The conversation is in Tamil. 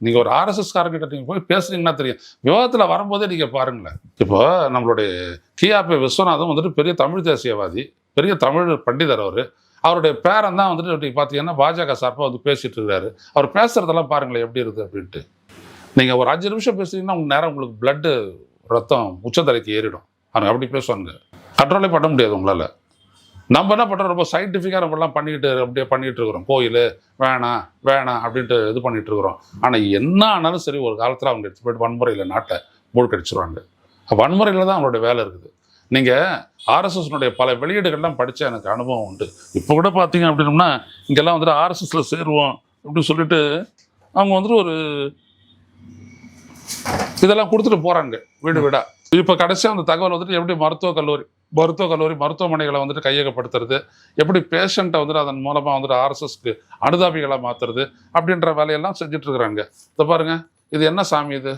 நீங்கள் ஒரு ஆர்எஸ்எஸ்காரங்கிட்ட நீங்கள் போய் பேசுனீங்கன்னா தெரியும். விவாதத்தில் வரும்போதே நீங்கள் பாருங்களேன். இப்போ நம்மளுடைய கியாபி விஸ்வநாதன் வந்துட்டு பெரிய தமிழ் தேசியவாதி, பெரிய தமிழ் பண்டிதர். அவருடைய பேரன் தான் வந்துட்டு நீங்கள் பார்த்தீங்கன்னா பாஜக சார்பாக வந்து பேசிட்டு இருக்காரு. அவர் பேசுறதெல்லாம் பாருங்களேன் எப்படி இருக்குது அப்படின்ட்டு. நீங்கள் ஒரு 5 நிமிஷம் பேசுறீங்கன்னா உங்களுக்கு நேரம் உங்களுக்கு பிளட்டு ரத்தம் உச்சந்தலைக்கு ஏறிடும். அவங்க அப்படி பேசுவாங்க. கண்ட்ரோலே பண்ண முடியாது உங்களால். நம்ம என்ன பண்ணுறோம், ரொம்ப சயின்டிஃபிக்காக நம்மளாம் அப்படியே பண்ணிகிட்டு இருக்கிறோம். கோயில் வேணாம் வேணாம் அப்படின்ட்டு இது பண்ணிகிட்டு இருக்கிறோம். ஆனால் என்ன ஆனாலும் சரி, ஒரு காலத்தில் அவங்க எடுத்து போய்ட்டு வன்முறையில் நாட்டை மூழ்கடிச்சிருவாங்க. வன்முறையில் தான் அவங்களோட வேலை இருக்குது. நீங்கள் ஆர்எஸ்எஸ்னுடைய பல வெளியீடுகள்லாம் படித்த எனக்கு அனுபவம் உண்டு. இப்போ கூட பார்த்தீங்க அப்படின்னோம்னா இங்கெல்லாம் வந்துட்டு ஆர்எஸ்எஸில் சேருவோம் அப்படின்னு சொல்லிட்டு அவங்க வந்துட்டு ஒரு இதெல்லாம் கொடுத்துட்டு போகிறாங்க வீடு வீடாக. இப்போ கடைசியாக அந்த தகவல் வந்துட்டு எப்படி மருத்துவமனைகளை வந்துட்டு கையகப்படுத்துறது, எப்படி பேஷண்ட்டை வந்துட்டு அதன் மூலமாக வந்துட்டு ஆர்எஸ்எஸ்க்கு அனுதாபிகளாக மாற்றுறது அப்படின்ற வேலையெல்லாம் செஞ்சுட்டு இருக்கிறாங்க. இதை பாருங்க, இது என்ன சாமி இது?